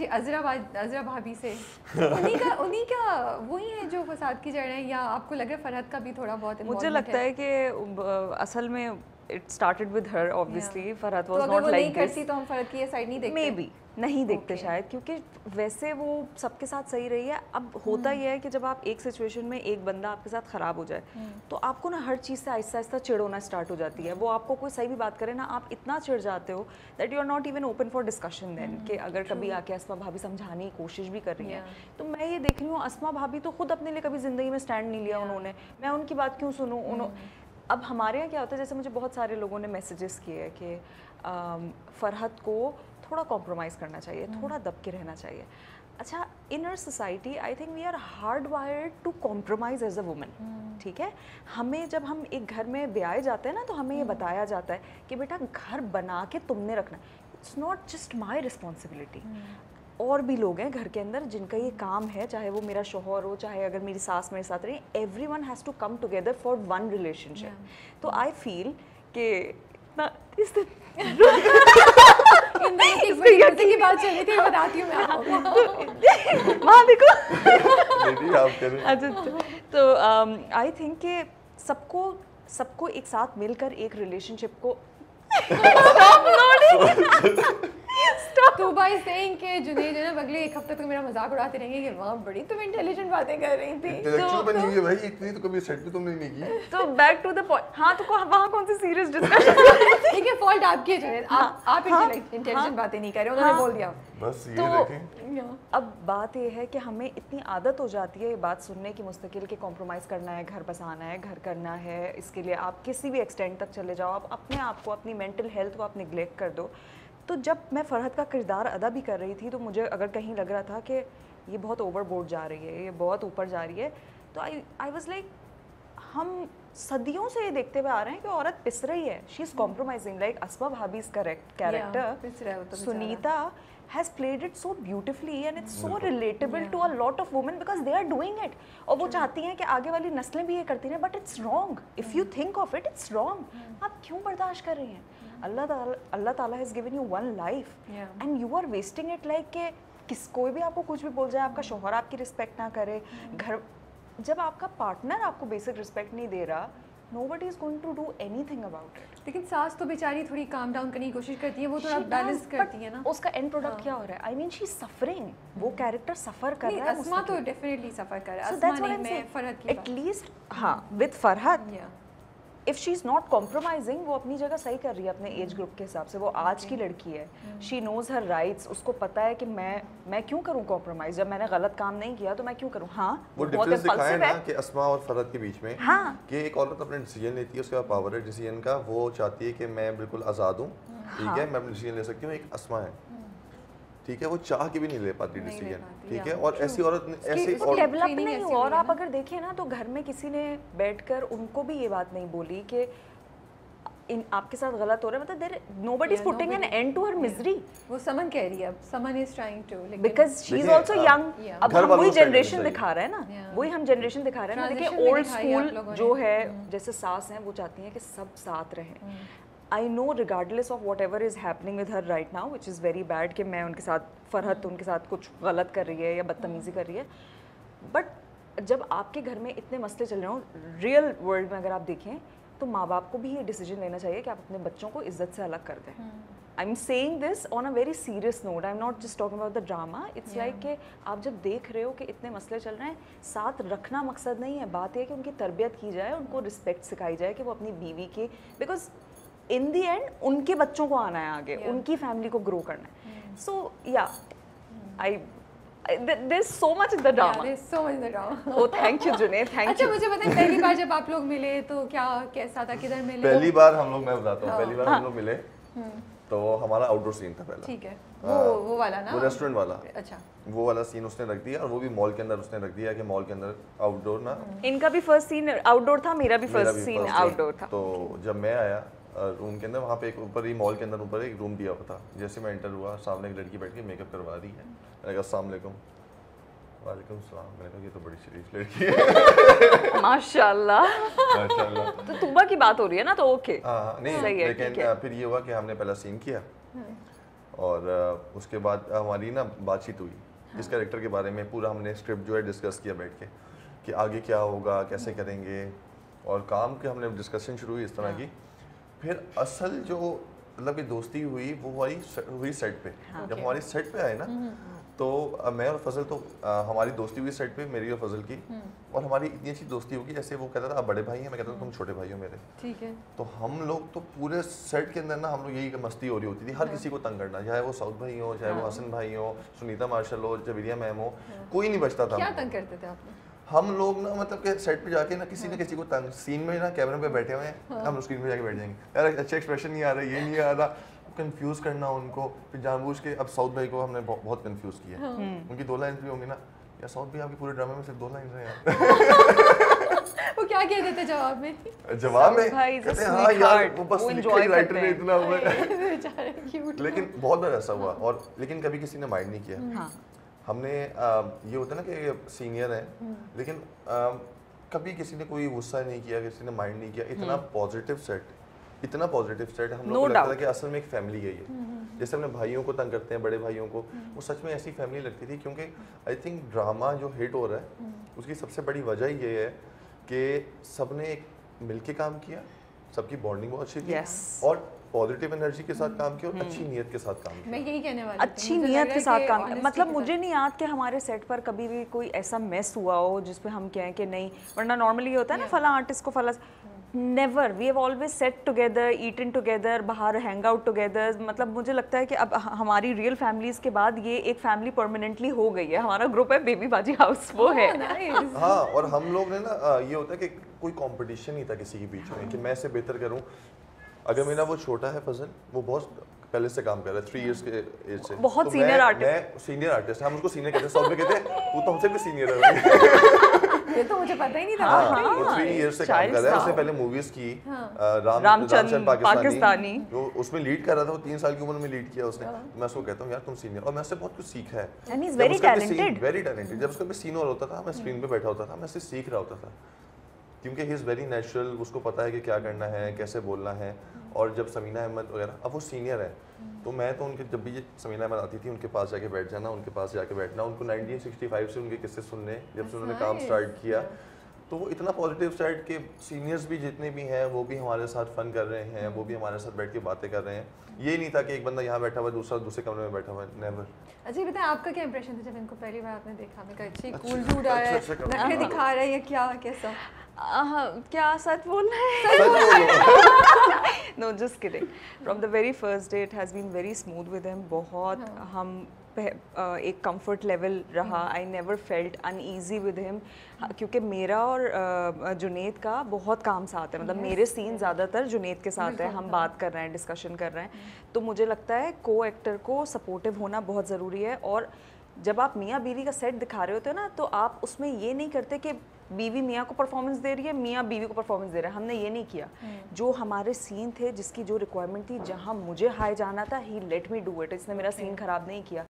अज़रा भाभी से उन्हीं का वही है जो फसाद की जड़ है, या आपको लग रहा है फरहत का भी थोड़ा बहुत? मुझे लगता है कि असल में it started with her obviously. Farhat was तो not like this. करती तो हम फरहत की ये साइड नहीं देखते, Maybe नहीं देखते शायद, क्योंकि वैसे वो सबके साथ सही रही है। अब होता ही है कि जब आप एक सिचुएशन में एक बंदा आपके साथ ख़राब हो जाए तो आपको ना हर चीज़ से आहिस्ता आहिस्ता चिढ़ होना स्टार्ट हो जाती है। वो आपको कोई सही भी बात करे ना, आप इतना चिढ़ जाते हो that you are not even open for discussion then, कि अगर कभी आके अस्मा भाभी समझाने की कोशिश भी कर रही हैं तो मैं ये देख रही हूँ अस्मा भाभी तो खुद अपने लिए कभी ज़िंदगी में स्टैंड नहीं लिया उन्होंने, मैं उनकी बात क्यों सुनूँ? अब हमारे यहाँ क्या होता है, जैसे मुझे बहुत सारे लोगों ने मैसेजेस किए कि फरहत को थोड़ा कॉम्प्रोमाइज़ करना चाहिए, थोड़ा दब के रहना चाहिए। अच्छा, in our society I think we are hard wired to compromise as a woman, ठीक है? हमें जब हम एक घर में ब्याए जाते हैं ना तो हमें ये बताया जाता है कि बेटा घर बना के तुमने रखना, it's not just my responsibility. और भी लोग हैं घर के अंदर जिनका ये काम है, चाहे वो मेरा शौहर हो, चाहे अगर मेरी सास मेरे साथ रही, everyone has to come together for one relationship. तो आई फील कि की बात चल रही थी, बताती हूँ मैं वहाँ देखो। अच्छा, तो आई थिंक कि सबको एक साथ मिलकर एक रिलेशनशिप को तूबा इज सेइंग कि जुनैद जो ना अगले एक हफ्ते तक मेरा मजाक उड़ाते रहेंगे कि वाह बड़ी तुम इंटेलिजेंट बातें कर रही थी। इंटेलेक्चुअल बन गई है भाई, इतनी तो कभी सेट भी तुमने नहीं की। तो बैक टू द पॉइंट। हाँ, तो वहाँ कौन सी सीरियस डिस्कशन? ठीक है, फॉल्ट आपकी है जुनैद, आप इंटेलिजेंट बातें नहीं कर रहे, उन्होंने बोल दिया। बस ये तो देखें, अब बात ये है कि हमें इतनी आदत हो जाती है ये बात सुनने की मुस्तकिल के कॉम्प्रोमाइज़ करना है, घर बसाना है, घर करना है, इसके लिए आप किसी भी एक्सटेंट तक चले जाओ, आप अपने आप को, अपनी मेंटल हेल्थ को आप निगलेक्ट कर दो। तो जब मैं फरहत का किरदार अदा भी कर रही थी तो मुझे अगर कहीं लग रहा था कि ये बहुत ओवरबोर्ड जा रही है, ये बहुत ऊपर जा रही है, तो आई वाज लाइक, हम सदियों से ये देखते हुए आ रहे हैं कि औरत पिस रही है, she is compromising. Like Asma भाभी's character Sunita has played it so beautifully and it's so relatable to a lot of women because they are doing it. और वो चाहती हैं कि आगे वाली नस्लें भी ये करती हैं, but it's wrong. If you think of it, it's wrong. आप क्यों बर्दाश्त कर रही हैं? अल्लाह ताला has given you one life and you are wasting it like कि कोई भी आपको कुछ भी बोल जाए, आपका शौहर आपकी रिस्पेक्ट ना करे, घर जब आपका पार्टनर आपको बेसिक रिस्पेक्ट नहीं दे रहा, nobody is going to do anything about it. लेकिन सास तो बेचारी थोड़ी काम डाउन करने की कोशिश करती है, वो थोड़ा बैलेंस करती है ना। उसका एंड प्रोडक्ट क्या हो रहा है? I mean she is suffering, वो कैरेक्टर सफर कर रहा है। अस्मा तो डेफिनेटली सफर कर रहा है, अस्मा नहीं, मैं फरहत की एटलीस्ट हाँ with Farhat if she is not compromising, वो अपनी जगह सही कर रही है अपने एज ग्रुप के हिसाब से। वो आज की लड़की है, शी नोज हर राइट्स, उसको पता है कि मैं क्यों करूं कॉम्प्रोमाइज, जब मैंने गलत काम नहीं किया तो मैं क्यों करूं। हाँ, वो डिफरेंस दिखाया ना कि अस्मा और फरहत के बीच में, हाँ, कि एक औरत अपने डिसीजन लेती है, उसके पास पावर है डिसीजन का, वो चाहती है कि मैं बिल्कुल आज़ाद हूँ, ठीक है, मैं अपने डिसीजन ले सकती हूँ। एक अस्मा है, ठीक है, वो चाह के भी नहीं ले पाती डिसीजन, ठीक है, और ऐसी औरत ऐसे डेवलप नहीं हुआ। और आप अगर देखें ना तो घर में किसी ने बैठकर उनको भी ये बात नहीं बोली कि आपके साथ गलत हो रहा है, मतलब there nobody is putting an end to her misery. वो समन कह रही है, अब Suman is trying to, because she is also young. अब हम वही जनरेशन दिखा रहे हैं ना, वही हम जनरेशन दिखा रहे हैं ना। देखिए ओल्ड स्कूल जो है, जैसे सास हैं, वो चाहती हैं कि सब साथ रहें। I know regardless of what ever is happening with her right now, which is very bad, कि मैं उनके साथ, फरहत उनके साथ कुछ गलत कर रही है या बदतमीज़ी कर रही है, बट जब आपके घर में इतने मसले चल रहे हों, रियल वर्ल्ड में अगर आप देखें तो माँ बाप को भी ये डिसीजन लेना चाहिए कि आप अपने बच्चों को इज्जत से अलग कर दें। I am saying this on a very serious note, I am not just talking about the drama. It's like कि आप जब देख रहे हो कि इतने मसले चल रहे हैं, साथ रखना मकसद नहीं है, बात यह है कि उनकी तरबियत की जाए, उनको रिस्पेक्ट सिखाई जाए कि वो अपनी बीवी की, बिकॉज इन दी एंड उनके बच्चों को आना है आगे, उनकी फैमिली को ग्रो करना है। सो या आई there's so much in the drama. Yeah, there's so much in the drama. Oh, thank you Junaid, thank you. अच्छा, मुझे बताएं पहली बार जब आप लोग मिले तो क्या कैसा था, किधर मिले? पहली बार हम लोग, मैं बताता हूँ, पहली बार हम लोग मिले तो हमारा आउटडोर सीन था पहला, ठीक है, वो वाला ना, वो रेस्टोरेंट वाला, अच्छा, वो वाला सीन उसने रख दिया, और वो भी मॉल के अंदर उसने रख दिया कि मॉल के अंदर आउटडोर ना। इनका भी फर्स्ट सीन आउटडोर था, मेरा भी फर्स्ट सीन आउटडोर था। तो जब मैं आया रूम के अंदर, वहाँ पे एक ऊपर ही मॉल के अंदर ऊपर एक रूम दिया हुआ था, जैसे मैं एंटर हुआ, सामने एक लड़की बैठ के मेकअप करवा रही है। मैंने कहा अस्सलाम वालेकुम। वालेकुम सलाम। मैंने कहा ये तो बड़ी शरीफ लड़की है। माशाल्लाह माशाल्लाह। तो तुबा की बात हो रही है ना, तो ओके, हाँ नहीं, सही है, लेकिन फिर ये हुआ कि हमने पहला सीन किया, और उसके बाद हमारी ना बातचीत हुई इस कैरेक्टर के बारे में, पूरा हमने स्क्रिप्ट जो है डिस्कस किया बैठ के कि आगे क्या होगा, कैसे करेंगे, और काम के हमने डिस्कशन शुरू हुई इस तरह की। फिर असल जो मतलब कि दोस्ती हुई वो हुई सेट पे। जब हमारी सेट पे आए ना तो मैं और फजल तो हमारी दोस्ती हुई सेट पे, मेरी और फजल की, और हमारी इतनी अच्छी दोस्ती होगी जैसे वो कहता था आप बड़े भाई हैं, मैं कहता था तुम छोटे भाई हो मेरे। ठीक है। तो हम लोग तो पूरे सेट के अंदर ना हम लोग यही मस्ती हो रही होती थी, हर किसी को तंग करना, चाहे वो साउथ भाई हो, चाहे वो हसन भाई हो, सुनीता मार्शल हो, जवेरिया मैम हो, कोई नहीं बचता था। क्या तंग करते थे आप? हम लोग ना मतलब कि सेट पे जाके ना किसी न किसी को तंग, सीन में ना कैमरे पे बैठे हुए हैं, हम स्क्रीन पे जाके बैठ जाएंगे, यार अच्छा एक्सप्रेशन नहीं आ रहा, ये नहीं आ रहा, कंफ्यूज करना उनको। फिर जानबूझ के अब साउथ भाई को हमने बहुत कंफ्यूज किया। उनकी 2 लाइन भी होंगी ना, यार साउथ भाई आपके पूरे ड्रामे में सिर्फ 2 लाइन है यार। वो क्या कहते थे जवाब में? जवाब में कहते हैं हाँ यार वो बस लिखा ही राइटर ने इतना हुआ है। बेचारे क्यूट। लेकिन बहुत बार ऐसा हुआ, और लेकिन कभी किसी ने माइंड नहीं किया। हमने ये होता है ना कि सीनियर है, लेकिन कभी किसी ने कोई गुस्सा नहीं किया, किसी ने माइंड नहीं किया। इतना पॉजिटिव सेट, इतना पॉजिटिव सेट, हम लोग को लगता था कि असल में एक फैमिली है ये। जैसे अपने भाइयों को तंग करते हैं, बड़े भाइयों को, वो सच में ऐसी फैमिली लगती थी। क्योंकि आई थिंक ड्रामा जो हिट हो रहा है उसकी सबसे बड़ी वजह ये है कि सबने एक मिलके काम किया, सबकी बॉन्डिंग बहुत अच्छी थी, और पॉजिटिव एनर्जी के साथ काम किया और अच्छी नीयत के साथ काम किया। मैं यही कहने वाली अच्छी नीयत के साथ काम, मतलब मुझे नहीं याद कि हमारे सेट पर कभी भी कोई ऐसा मेस हुआ हो जिसपे हम कहें कि नहीं, वरना नॉर्मली होता है ना फला आर्टिस्ट को फला, never, we have always sat together, eaten together, बाहर हैंग आउट टुगेदर। मतलब मुझे लगता है कि अब हमारी रियल फैमिलीज के बाद ये एक फैमिली परमानेंटली हो गई है। हमारा ग्रुप है बेबी बाजी हाउस, वो है। हाँ, और हम लोग ने ना ये होता है कि कोई कंपटीशन नहीं था किसी के बीच में कि मैं इसे बेहतर करूं। अगर मेरा वो छोटा है फजल, वो बहुत पहले से काम कर रहा है, 3 इयर्स के एज से, बहुत सीनियर आर्टिस्ट। मैं सीनियर आर्टिस्ट, हम उसको सीनियर कहते हैं, सब में कहते हैं तू तो हमसे भी सीनियर है। ये तो मुझे पता ही नहीं था। हाँ, वो 3 इयर्स से काम कर रहा है। उसने पहले मूवीज की, रामचंद्र पाकिस्तानी, जो उसमें लीड कर रहा था, वो 3 साल की उम्र में लीड किया उसने। मैं उसको कहता हूँ यार तुम सीनियर, और मैं उससे बहुत कुछ सीखा है। And he is very talented, very talented. जब उसका भी सीन और होता था, मैं स्क्रीन पे बैठा होता था, मैं उससे सीख रहा होता था, क्योंकि ही इज़ वेरी नेचुरल, उसको पता है कि क्या करना है, कैसे बोलना है। और जब समीना अहमद वगैरह, अब वो सीनियर है, तो मैं तो उनके, जब भी समीना अहमद आती थी उनके पास जाके बैठ जाना, उनके पास जाके बैठना, उनको 1965 से उनके किस्से सुनने, जब से उन्होंने काम स्टार्ट किया। तो वो इतना पॉजिटिव साइड के सीनियर्स भी जितने भी हैं वो भी हमारे साथ फन कर रहे हैं, वो भी हमारे साथ बैठ के बातें कर रहे हैं। ये नहीं था कि एक बंदा यहाँ बैठा हुआ है, दूसरा दूसरे कमरे में बैठा हुआ है, नेवर। अच्छा ये बताएं, आपका क्या इंप्रेशन था जब इनको पहली बार आपने देखा? मैं कहा अच्छी कूल डूड आ रहा है, नखरे दिखा रहा है, या क्या कैसा? क्या सच बोलना है? No, just kidding. From the very first day, it has been very smooth with him. बहुत हम एक कंफर्ट लेवल रहा। I never felt uneasy with him, क्योंकि मेरा और जुनेद का बहुत काम साथ है। मतलब मेरे सीन ज़्यादातर जुनेद के साथ है, हम बात कर रहे हैं, डिस्कशन कर रहे हैं। तो मुझे लगता है को एक्टर को सपोर्टिव होना बहुत ज़रूरी है। और जब आप मियाँ बीवी का सेट दिखा रहे होते हो ना, तो आप उसमें ये नहीं करते कि बीवी मियाँ को परफॉर्मेंस दे रही है, मियाँ बीवी को परफॉर्मेंस दे रहा है। हमने ये नहीं किया। जो हमारे सीन थे, जिसकी जो रिक्वायरमेंट थी, जहाँ मुझे हाई जाना था, ही लेट मी डू इट। इसने मेरा सीन ख़राब नहीं किया।